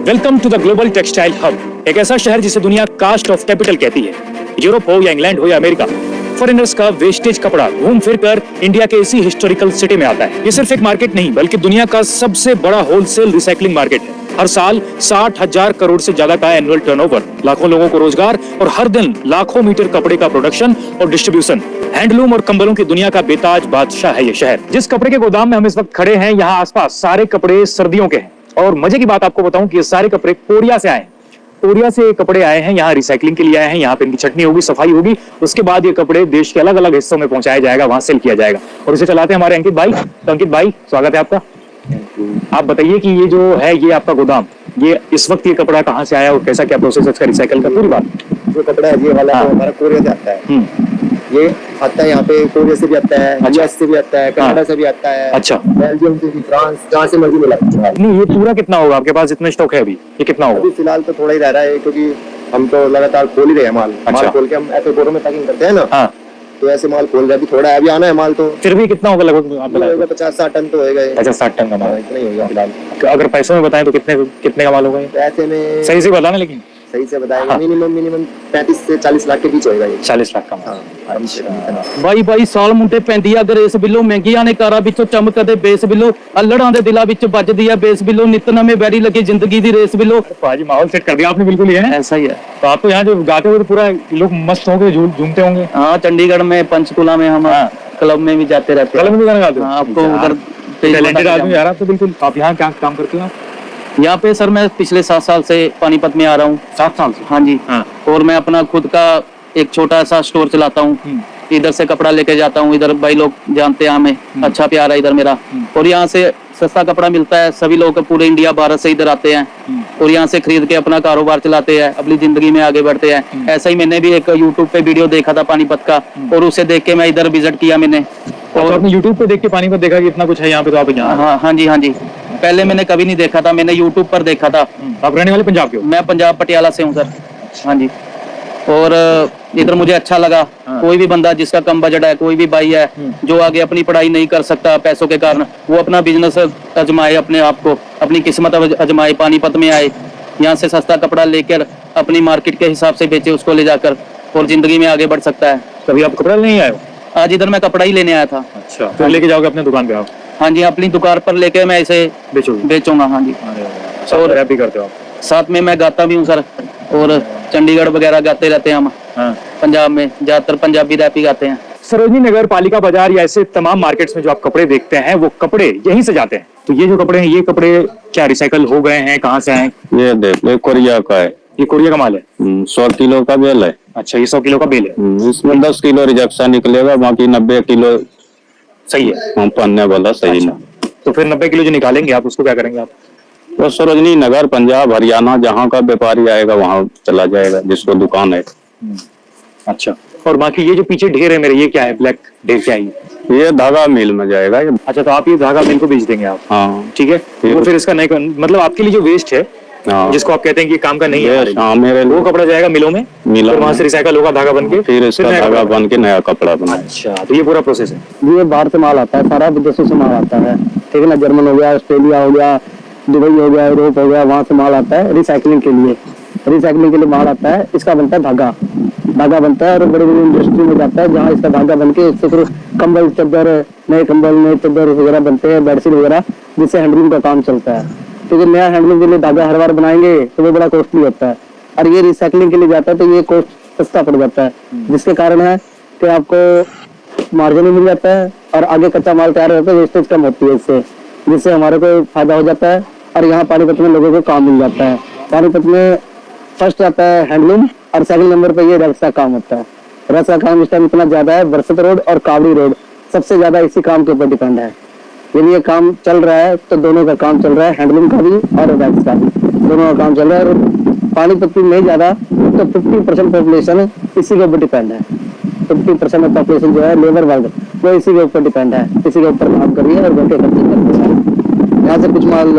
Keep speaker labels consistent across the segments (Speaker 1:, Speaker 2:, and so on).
Speaker 1: Welcome to the global textile hub, एक ऐसा शहर जिसे दुनिया कास्ट ऑफ कैपिटल कहती है। यूरोप हो या इंग्लैंड हो या अमेरिका, फॉरेनर्स का वेस्टेज कपड़ा घूम फिर कर इंडिया के इसी हिस्टोरिकल सिटी में आता है। ये सिर्फ एक मार्केट नहीं बल्कि दुनिया का सबसे बड़ा होलसेल रिसाइकलिंग मार्केट है। हर साल 60,000 करोड़ से ज्यादा का एनुअल टर्नओवर, लाखों लोगों को रोजगार और हर दिन लाखों मीटर कपड़े का प्रोडक्शन और डिस्ट्रीब्यूशन। हैंडलूम और कंबलों की दुनिया का बेताज बादशाह है ये शहर। जिस कपड़े के गोदाम में हम इस वक्त खड़े हैं, यहाँ आसपास सारे कपड़े सर्दियों के हैं। और मजे की बात आपको बताऊं कि ये सारे कपड़े कोरिया से आए हैं। कोरिया से कपड़े आए हैं, यहाँ रिसाइकलिंग के लिए आए हैं। यहाँ पे इनकी छटनी होगी, सफाई होगी, उसके बाद ये कपड़े देश के अलग अलग हिस्सों में पहुंचाया जाएगा, वहां सेल किया जाएगा। और इसे चलाते हैं हमारे अंकित भाई। तो अंकित भाई, स्वागत है आपका। आप बताइए कि ये जो है, ये आपका गोदाम, ये इस वक्त ये कपड़ा कहाँ से आया और कैसा क्या प्रोसेस है इसका रिसाइकल का, पूरी बात।
Speaker 2: जो कपड़ा है ये वाला तो हमारा कोरिया से आता है। ये आता है यहाँ पे, कोरिया से भी आता है, यूएस से भी आता है, कनाडा से भी आता है।
Speaker 1: अच्छा,
Speaker 2: बेल्जियम से भी, फ्रांस, जहाँ से मर्जी मिला।
Speaker 1: नहीं, ये पूरा कितना होगा आपके पास, इतना स्टॉक है अभी, ये कितना होगा?
Speaker 2: अभी फिलहाल तो थोड़ा ही रह रहा है, क्योंकि हम तो लगातार खोल ही रहे हैं माल।
Speaker 1: अच्छा।
Speaker 2: माल खोल के हम ऐसे बोरों में पैकिंग करते हैं ना।
Speaker 1: हाँ,
Speaker 2: तो ऐसे माल खोल रहे, अभी थोड़ा है, अभी आना है माल। तो
Speaker 1: फिर भी कितना होगा लगभग आप बताएं?
Speaker 2: 50-60 टन तो होगा।
Speaker 1: अच्छा, 60 टन का माल।
Speaker 2: इतना ही होगा फिलहाल।
Speaker 1: अगर पैसों में बताएं तो कितने कितने का माल होगा?
Speaker 2: ऐसे में
Speaker 1: सही से बताना, लेकिन
Speaker 2: सही से बताएंगे। मिनिमम 35 से 40 लाख के बीच होगा ये।
Speaker 1: 40 लाख का माल।
Speaker 3: ਬਾਈ ਬਾਈ ਸਾਲ ਮੁੰਡੇ ਪੈਂਦੀ ਆ ਗਰੇਸ ਬਿੱਲੋ, ਮਹਿੰਗੀਆਂ ਨੇ ਕਾਰਾਂ ਵਿੱਚੋਂ ਚਮਕਦੇ ਬੇਸ ਬਿੱਲੋ, ਅਲੜਾਂ ਦੇ ਦਿਲਾਂ ਵਿੱਚ ਵੱਜਦੀ ਆ ਬੇਸ ਬਿੱਲੋ, ਨਿਤ ਨਵੇਂ ਵੈਰੀ ਲੱਗੀ ਜ਼ਿੰਦਗੀ ਦੀ ਰੇਸ बिल्लो।
Speaker 1: पाजी माहौल सेट कर दिया आपने बिल्कुल ही है।
Speaker 3: ऐसा ही है।
Speaker 1: तो आप तो यहाँ जो गाते हुए तो पूरा लोग मस्त होंगे, झूमते होंगे।
Speaker 3: हाँ, चंडीगढ़ में पंचकुला में हम क्लब में भी जाते रहते हैं।
Speaker 1: क्लब में भी गाना गाते हो?
Speaker 3: हाँ, आपको उधर
Speaker 1: टैलेंटेड आदमी यार आप तो बिल्कुल। आप यहाँ क्या काम करते हो?
Speaker 3: यहाँ पे सर मैं पिछले 7 साल से पानीपत में आ रहा हूँ।
Speaker 1: 7 साल से?
Speaker 3: हाँ जी।
Speaker 1: हाँ।
Speaker 3: और मैं अपना खुद का एक छोटा सा स्टोर चलाता हूँ। इधर से कपड़ा लेके जाता हूँ, इधर भाई लोग जानते हैं हमें, अच्छा प्यार है इधर मेरा। और यहाँ से सस्ता कपड़ा मिलता है, सभी लोग पूरे इंडिया भारत से इधर आते हैं और यहाँ से खरीद के अपना कारोबार चलाते हैं, अपनी जिंदगी में आगे बढ़ते हैं। ऐसा ही मैंने भी एक यूट्यूब पे वीडियो देखा था पानीपत का, और उसे देख के मैं इधर विजिट किया मैंने।
Speaker 1: और आपने यूट्यूब पे देख के पानीपत देखा कि इतना कुछ है यहाँ पे, तो आप यहाँ?
Speaker 3: हाँ हाँ जी, हाँ जी। पहले मैंने कभी नहीं देखा था, मैंने यूट्यूब पर देखा था।
Speaker 1: आप रहने वाले पंजाब के हो?
Speaker 3: मैं पंजाब पटियाला से हूँ सर। हाँ जी। और इधर मुझे अच्छा लगा। कोई भी बंदा जिसका कम बजट है, कोई भी भाई है जो आगे अपनी पढ़ाई नहीं कर सकता पैसों के कारण, वो अपना बिजनेस आजमाए, अपने आप को, अपनी किस्मत आजमाए, पानीपत में आए, यहाँ से सस्ता कपड़ा लेकर अपनी मार्केट के हिसाब से बेचे उसको ले जाकर, और जिंदगी में आगे बढ़ सकता है।
Speaker 1: कभी आप कपड़ा नहीं आए हो?
Speaker 3: आज इधर मैं कपड़ा ही लेने आया था।
Speaker 1: अच्छा, फिर लेके जाओगे अपने दुकान पे आप?
Speaker 3: हाँ जी, अपनी दुकान पर लेके मैं इसे बेचूंगा। हाँ जी।
Speaker 1: और रैप भी करते हो आप?
Speaker 3: साथ में मैं गाता भी हूँ सर, और चंडीगढ़ वगैरह गाते रहते हैं हम।
Speaker 1: हाँ।
Speaker 3: पंजाब में ज्यादातर पंजाबी रैप ही गाते हैं।
Speaker 1: सरोजनी नगर, पालिका बाजार या ऐसे तमाम मार्केट्स में जो आप कपड़े देखते हैं, वो कपड़े यहीं से जाते हैं। तो ये जो कपड़े हैं, ये कपड़े क्या रिसाइकल हो गए हैं, कहाँ से आए?
Speaker 4: ये देख, ये कोरिया का है।
Speaker 1: ये कोरिया का माल है?
Speaker 4: 100 किलो का बेल है।
Speaker 1: अच्छा, ये 100 किलो का बेल है।
Speaker 4: इसमें 10 किलो रिजेक्शन निकलेगा, बाकी 90 किलो
Speaker 1: सही है,
Speaker 4: हम पहनने वाला सही
Speaker 1: अच्छा।
Speaker 4: ना।
Speaker 1: तो फिर 90 किलो जो निकालेंगे आप, उसको क्या करेंगे आप?
Speaker 4: तो सरोजनी नगर, पंजाब, हरियाणा, जहाँ का व्यापारी आएगा वहाँ चला जाएगा, जिसको दुकान है।
Speaker 1: अच्छा, और बाकी ये जो पीछे ढेर है मेरे, ये क्या है? ब्लैक ढेर क्या है
Speaker 4: ये धागा मिल में जाएगा ये।
Speaker 1: अच्छा, तो आप ये धागा मिल को बेच देंगे आप?
Speaker 4: हाँ
Speaker 1: ठीक है। तो फिर इसका नहीं, मतलब आपके लिए जो वेस्ट है,
Speaker 4: हाँ,
Speaker 1: जिसको आप कहते हैं कि ये काम का नहीं है,
Speaker 4: हाँ, मेरे
Speaker 1: वो कपड़ा जाएगा मिलों में,
Speaker 4: मिलों
Speaker 1: वहां से रिसाइकल होगा धागा बन के,
Speaker 4: फिर इसका धागा बन के नया कपड़ा बना।
Speaker 1: अच्छा, तो ये पूरा प्रोसेस है।
Speaker 2: ये बाहर से माल आता है, सारा विदेशों से माल आता है, ठीक है ना। जर्मन हो गया, ऑस्ट्रेलिया हो गया, दुबई हो गया, यूरोप हो गया, वहाँ से माल आता है रिसाइकलिंग के लिए। रिसाइकलिंग के लिए माल आता है, इसका बनता है धागा बनता है, और बड़ी बड़ी इंडस्ट्री में जाता है, जहाँ इसका धागा बन के इससे फिर कंबल, चादर, नए कंबल, नए चादर वगैरह बनते हैं, बेडशीट वगैरह, जिससे हैंडलूम का काम चलता है। तो जो नया हैंडलूम के लिए धागा हर बार बनाएंगे तो वो बड़ा कॉस्टली होता है, और ये रिसाइकलिंग के लिए जाता है तो ये कॉस्ट सस्ता पड़ जाता है, जिसके कारण है कि आपको मार्जिन भी मिल जाता है, और आगे कच्चा माल तैयार होता है, वेस्टेज कम होती है इससे, जिससे हमारे को फायदा हो जाता है। और यहाँ पानीपत में लोगों को काम मिल जाता है। पानीपत में फर्स्ट आता है हैंडलूम, और सेकंड नंबर पे ये रस का काम होता है। रस का काम इस टाइम इतना ज्यादा है, बरसत रोड और कावड़ी रोड सबसे ज्यादा इसी काम के ऊपर डिपेंड है। यदि ये काम चल रहा है तो दोनों का काम चल रहा है, हैंडलूम का भी और रस का भी, दोनों का काम चल रहा है। और पानीपत में नहीं ज्यादा तो 50% पॉपुलेशन इसी के ऊपर डिपेंड है। 50% पॉपुलेशन जो है लेबर वर्ग, वो इसी के ऊपर डिपेंड है, इसी के ऊपर काम कर रही है और घंटे खर्चे करते हैं। यहाँ से कुछ माल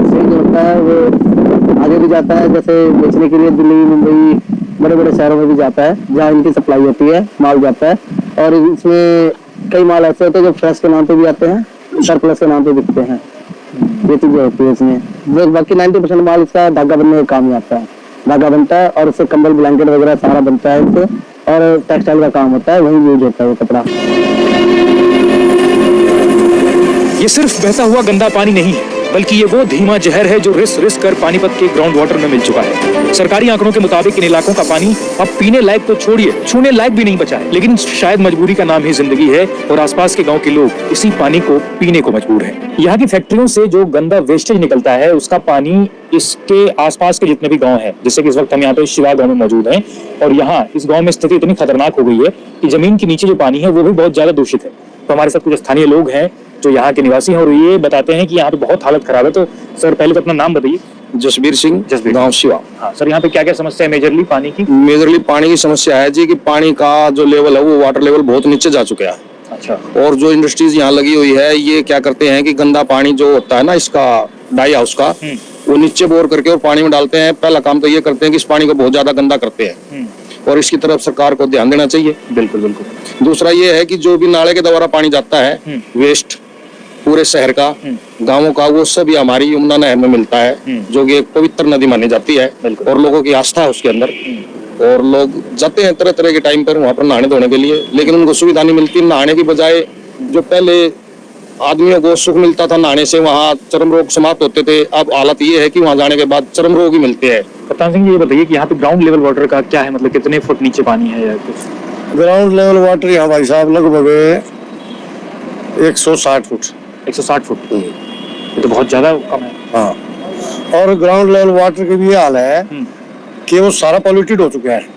Speaker 2: सही जो होता है वो आगे भी जाता है, जैसे बेचने के लिए दिल्ली, मुंबई, बड़े बड़े शहरों में भी जाता है, जहाँ इनकी सप्लाई होती है, माल जाता है। और इसमें कई माल ऐसे होते हैं जो फ्रेश के नाम पे भी आते हैं, सरप्लस के नाम पे बिकते हैं। ये चीजें होती है इसमें। बाकी 90% माल इसका धागा बनने का काम ही आता है। धागा बनता है और उससे कंबल ब्लैंकेट वगैरह सारा बनता है इससे, और टेक्सटाइल का काम होता है, वही यूज होता है वो कपड़ा।
Speaker 1: ये सिर्फ बहता हुआ गंदा पानी नहीं है, बल्कि ये वो धीमा जहर है जो रिस रिस कर पानीपत के ग्राउंड वाटर में मिल चुका है। सरकारी आंकड़ों के मुताबिक इन इलाकों का पानी अब पीने लायक तो छोड़िए, छूने लायक भी नहीं बचा है। लेकिन शायद मजबूरी का नाम ही जिंदगी है और आसपास के गांव के लोग इसी पानी को पीने को मजबूर हैं। यहाँ की फैक्ट्रियों से जो गंदा वेस्टेज निकलता है उसका पानी इसके आसपास के जितने भी गाँव हैं, जैसे कि इस वक्त हम यहाँ पे शिवा गाँव में मौजूद हैं, और यहाँ इस गाँव में स्थिति इतनी खतरनाक हो गई है कि जमीन के नीचे जो पानी है वो भी बहुत ज्यादा दूषित है। तो हमारे साथ कुछ स्थानीय लोग हैं जो यहाँ के निवासी हैं और ये बताते हैं कि यहाँ पे बहुत हालत खराब है। तो सर पहले तो अपना नाम बताइए।
Speaker 5: जसबीर सिंह, गांव शिवा।
Speaker 1: हाँ सर, यहाँ पे क्या क्या समस्या है मेजरली पानी की?
Speaker 5: मेजरली पानी की समस्या है जी कि पानी का जो लेवल है वो वाटर लेवल बहुत नीचे जा चुका है।
Speaker 1: अच्छा।
Speaker 5: और जो इंडस्ट्रीज यहाँ लगी हुई है ये क्या करते हैं कि गंदा पानी जो होता है ना इसका डाई हाउस का, वो नीचे बोर करके और पानी में डालते हैं। पहला काम तो ये करते हैं कि इस पानी को बहुत ज्यादा गंदा करते हैं और इसकी तरफ सरकार को ध्यान देना चाहिए।
Speaker 1: बिल्कुल बिल्कुल।
Speaker 5: दूसरा ये है कि जो भी नाले के द्वारा पानी जाता है वेस्ट पूरे शहर का, गांवों का, वो सभी हमारी यमुना नहर में मिलता है जो कि एक पवित्र नदी मानी जाती है और लोगों की आस्था है उसके अंदर। और लोग जाते हैं तरह तरह के टाइम पर वहां पर नहाने धोने के लिए, लेकिन उनको सुविधा नहीं मिलती। नहाने की बजाय जो पहले आदमियों को सुख मिलता था नहाने से, वहाँ चर्म रोग समाप्त होते थे। अब हालत ये है कि वहाँ जाने के बाद चर्म रोग ही मिलते हैं।
Speaker 1: कप्तान सिंह ये बताइए कि यहाँ पे ग्राउंड लेवल वाटर का क्या है, मतलब कितने फुट नीचे पानी है या कुछ?
Speaker 6: ग्राउंड लेवल वाटर यहाँ भाई साहब लगभग 160 फुट।
Speaker 1: 160 फुट? ये तो बहुत ज्यादा कम है।
Speaker 6: हाँ, और ग्राउंड लेवल वाटर की भी ये हाल है कि वो सारा पॉल्यूटेड हो चुका है।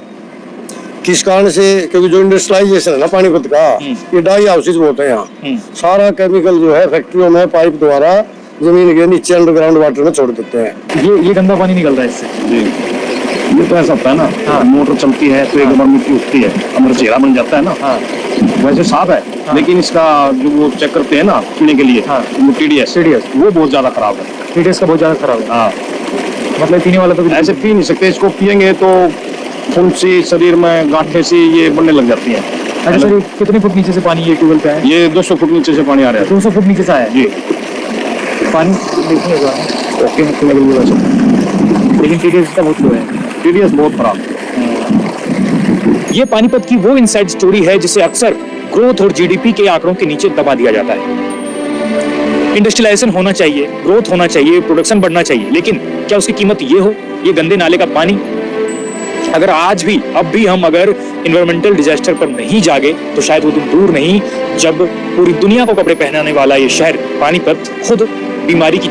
Speaker 6: किस कारण से? क्योंकि जो इंडस्ट्रियलाइजेशन है ना पानीपत का, ये डाई हाउसेज बहुत है यहाँ। सारा केमिकल जो है फैक्ट्रियों में पाइप द्वारा जमीन के नीचे अंडरग्राउंड वाटर में छोड़ देते हैं।
Speaker 1: ये गंदा पानी निकल रहा है इससे।
Speaker 7: ये तो ऐसा होता है ना,
Speaker 1: हाँ।
Speaker 7: मोटर चलती है तो एक बार मिट्टी उठती है, अंदर चेहरा बन जाता है ना।
Speaker 1: हाँ।
Speaker 7: वैसे साफ है, लेकिन इसका जो वो चेक करते हैं ना पीने के लिए,
Speaker 1: हाँ।
Speaker 7: वो TDS वो बहुत ज्यादा खराब है।
Speaker 1: TDS का बहुत ज्यादा खराब है।
Speaker 7: हाँ,
Speaker 1: मतलब पीने वाला तो
Speaker 7: ऐसे पी नहीं सकते। इसको पियेंगे तो फुंसी शरीर में गांठें सी ये बनने लग जाती हैं।
Speaker 1: अच्छा सर, कितने फुट नीचे से पानी ये ट्यूबवेल पे है?
Speaker 7: ये 200 फुट नीचे से पानी आ रहा है।
Speaker 1: 200 फुट नीचे से आया
Speaker 7: जी।
Speaker 1: पानी देखिएगा ओके मुझे लग रहा है, लेकिन TDS का बहुत लो है।
Speaker 7: TDS बहुत खराब है।
Speaker 1: ये पानीपत की वो इनसाइड स्टोरी है जिसे अक्सर ग्रोथ और GDP के आंकड़ों के नीचे दबा दिया जाता है। इंडस्ट्रियलाइजेशन होना चाहिए, ग्रोथ होना चाहिए, प्रोडक्शन बढ़ना चाहिए, लेकिन क्या उसकी कीमत ये हो? ये गंदे नाले का पानी? अगर आज भी अब भी हम अगर इन्वायरमेंटल डिजास्टर पर नहीं जागे तो शायद वो दिन दूर नहीं जब पूरी दुनिया को कपड़े पहनाने वाला ये शहर पानीपत खुद बीमारी की